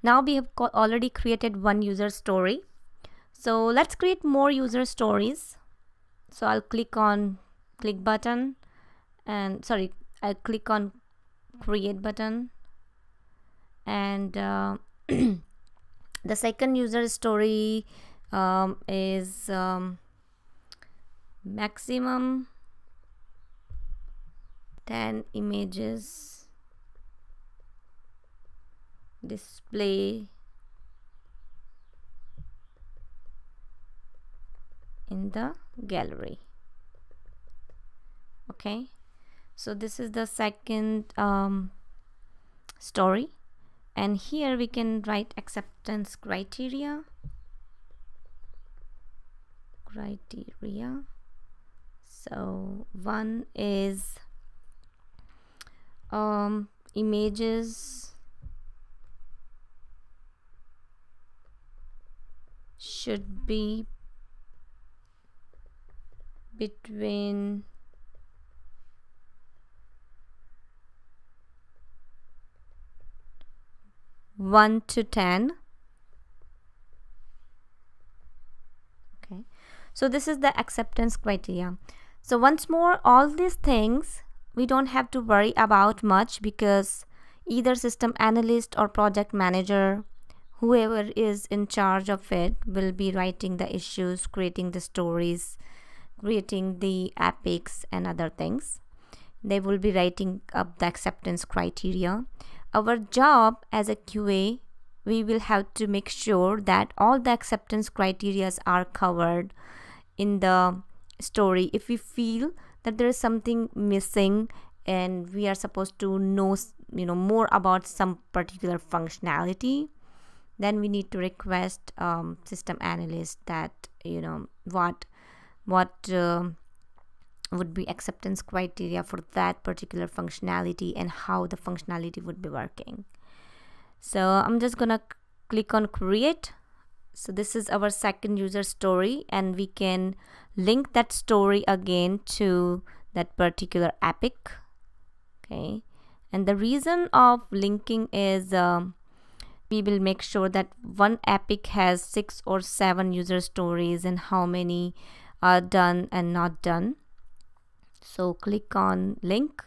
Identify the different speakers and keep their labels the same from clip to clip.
Speaker 1: Now we have already created one user story. So let's create more user stories. So I'll click on click button and I'll click on create button, and the second user story is maximum 10 images display in the gallery. Okay, so this is the second story, and here we can write acceptance criteria. So one is images should be between 1 to 10. Okay, so this is the acceptance criteria. So once more, all these things we don't have to worry about much, because either system analyst or project manager, whoever is in charge of it, will be writing the issues, creating the stories, creating the epics and other things. They will be writing up the acceptance criteria. Our job as a QA, we will have to make sure that all the acceptance criteria are covered in the story. If we feel that there is something missing and we are supposed to know more about some particular functionality, then we need to request system analyst that what would be acceptance criteria for that particular functionality and how the functionality would be working. So I'm just gonna click on create. So this is our second user story, and we can link that story again to that particular epic. Okay, and the reason of linking is we will make sure that one epic has 6 or 7 user stories and how many are done and not done. So click on link,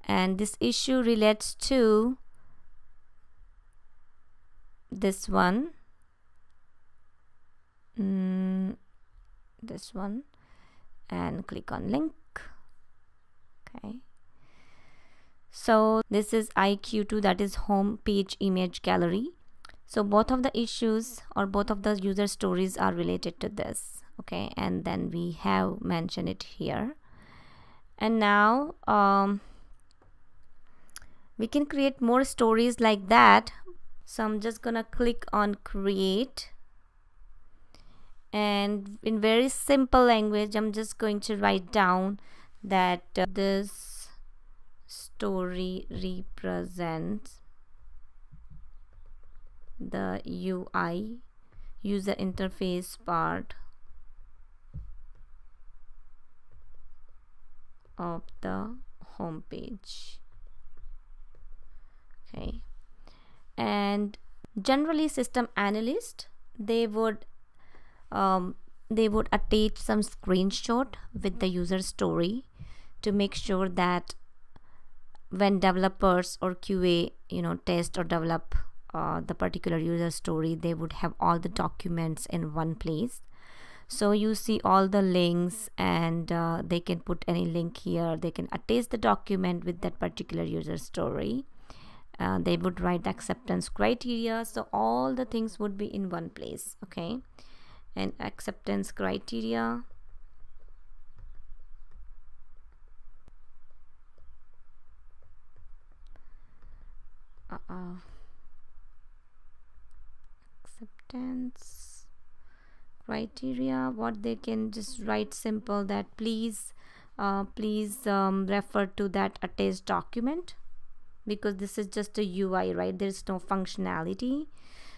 Speaker 1: and this issue relates to this one, this one, and click on link. Okay, so this is IQ2, that is home page image gallery. So both of the issues or both of the user stories are related to this. Okay, and then we have mentioned it here. And now we can create more stories like that. So I'm just gonna click on create, and in very simple language I'm just going to write down that this story represents the UI, user interface part of the home page. Okay, and generally system analyst, they would attach some screenshot with the user story to make sure that when developers or QA test or develop the particular user story, they would have all the documents in one place. So you see all the links, and they can put any link here. They can attach the document with that particular user story. They would write the acceptance criteria, so all the things would be in one place. Okay, and acceptance criteria, acceptance criteria, what they can just write simple that please refer to that attached document, because this is just a UI, right? There's no functionality.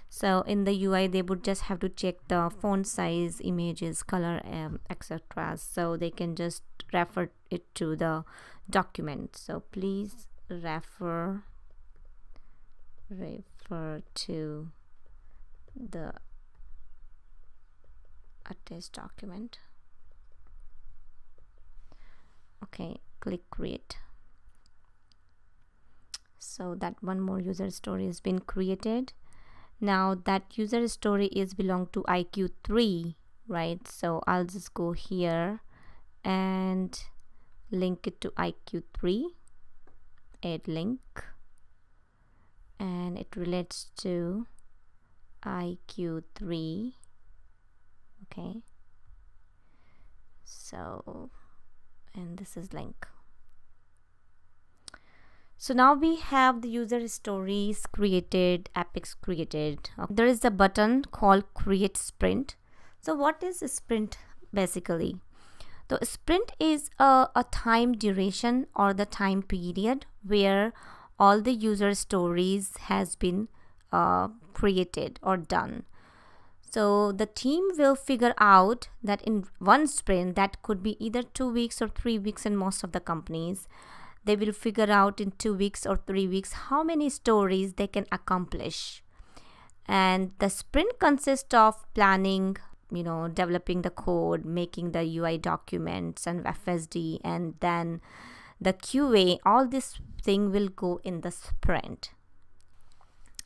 Speaker 1: So in the UI they would just have to check the font size, images, color, etc. So they can just refer it to the document. So please refer transfer to the attached document. Okay, click create. So that one more user story has been created. Now that user story is belong to IQ3, right? So I'll just go here and link it to IQ3, add link, and it relates to IQ3. Okay, so, and this is link. So now we have the user stories created, epics created. There is a button called create sprint. So what is a sprint basically? The sprint is a time duration or the time period where all the user stories has been created or done. So the team will figure out that in one sprint, that could be either 2 weeks or 3 weeks in most of the companies, they will figure out in 2 weeks or 3 weeks how many stories they can accomplish. And the sprint consists of planning, developing the code, making the UI documents and FSD, and then the QA. All this thing will go in the sprint.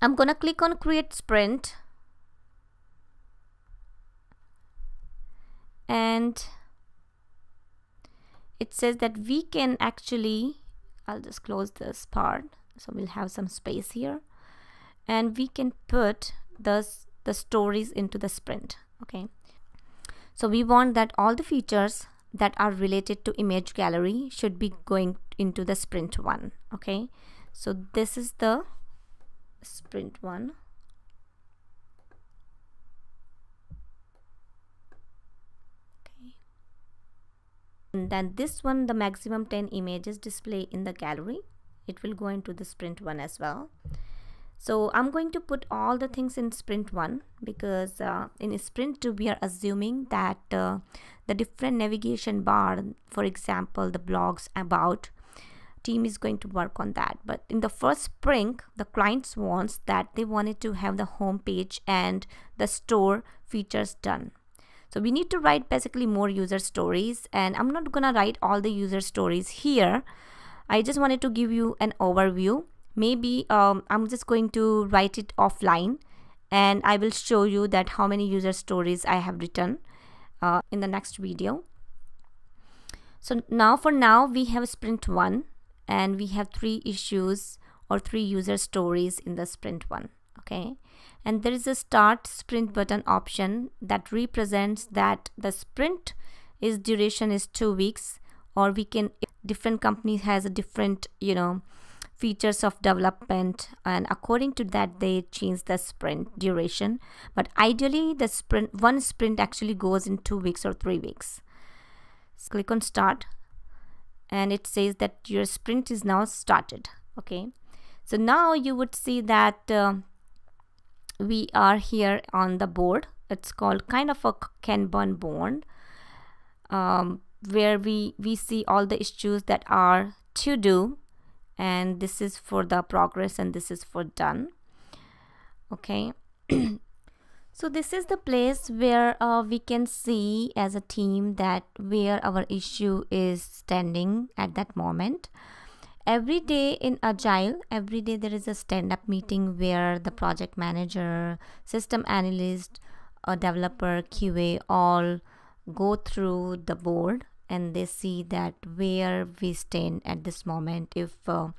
Speaker 1: I'm gonna click on create sprint, and it says that we can actually, I'll just close this part, so we'll have some space here, and we can put the stories into the sprint. Okay, so we want that all the features that are related to image gallery should be going into the sprint 1. Okay, so this is the sprint 1. And then this one, the maximum 10 images display in the gallery, it will go into the sprint 1 as well. So I'm going to put all the things in sprint 1 because in sprint 2 we are assuming that the different navigation bar, for example the blogs about, team is going to work on that. But in the first sprint, the clients wants that they wanted to have the home page and the store features done. So we need to write basically more user stories, and I'm not gonna write all the user stories here. I just wanted to give you an overview. Maybe I'm just going to write it offline, and I will show you that how many user stories I have written in the next video. So now for now we have sprint 1, and we have 3 issues or 3 user stories in the sprint 1. Okay, and there is a start sprint button option that represents that the sprint is duration is 2 weeks, or we can, different companies has a different features of development, and according to that they change the sprint duration. But ideally the one sprint actually goes in 2 weeks or 3 weeks. So click on start, and it says that your sprint is now started. Okay, so now you would see that we are here on the board. It's called kind of a Kanban board, where we see all the issues that are to do, and this is for the progress and this is for done. Okay, so this is the place where we can see as a team that where our issue is standing at that moment. Every day in Agile, every day there is a stand-up meeting where the project manager, system analyst, a developer, QA all go through the board, and they see that where we stand at this moment. If a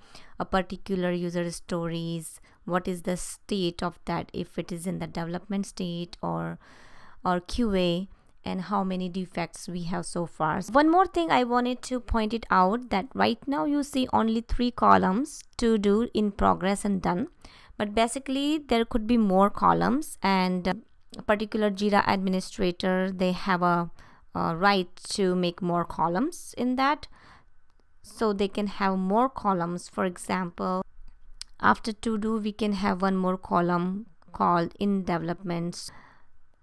Speaker 1: particular user stories, what is the state of that, if it is in the development state or QA, and how many defects we have so far. One more thing I wanted to point it out, that right now you see only 3 columns, to do, in progress and done, but basically there could be more columns, and a particular Jira administrator, they have a right to make more columns in that, so they can have more columns. For example, after to do we can have one more column called in development.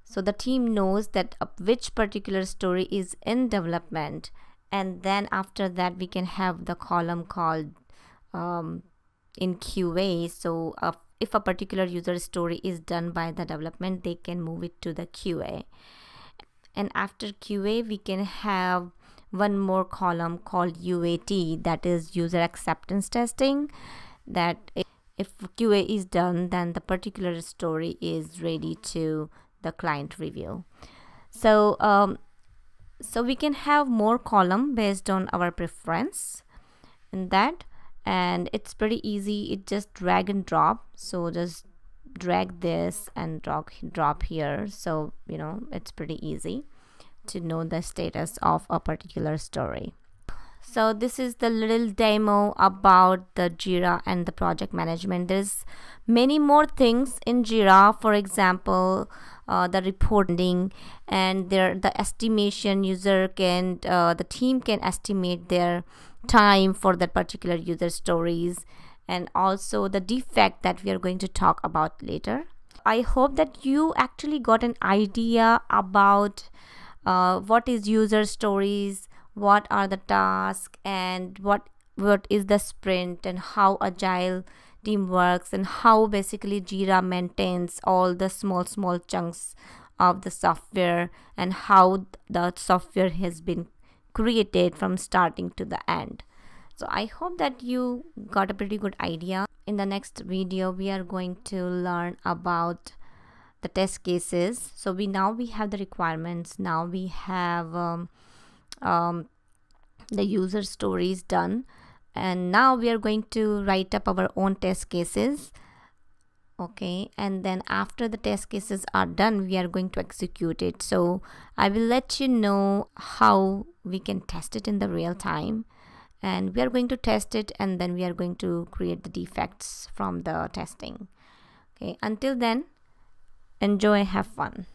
Speaker 1: So the team knows that which particular story is in development, and then after that we can have the column called in QA. So if a particular user story is done by the development, they can move it to the QA. And after QA, we can have one more column called UAT, that is user acceptance testing, that if QA is done, then the particular story is ready to the client review. So so we can have more column based on our preference in that, and it's pretty easy. It just drag and drop. So just drag this and drop here. So it's pretty easy to know the status of a particular story. So this is the little demo about the Jira and the project management. There's many more things in Jira. For example, the reporting and the estimation. The team can estimate their time for that particular user stories, and also the defect that we are going to talk about later. I hope that you actually got an idea about what is user stories, what are the tasks, and what is the sprint, and how agile team works, and how basically Jira maintains all the small chunks of the software, and how the software has been created from starting to the end. So I hope that you got a pretty good idea. In the next video, we are going to learn about the test cases. So we have the requirements. Now we have the user stories done, and now we are going to write up our own test cases. Okay, and then after the test cases are done, we are going to execute it. So I will let you know how we can test it in the real time, and we are going to test it, and then we are going to create the defects from the testing. Okay, until then, enjoy, have fun.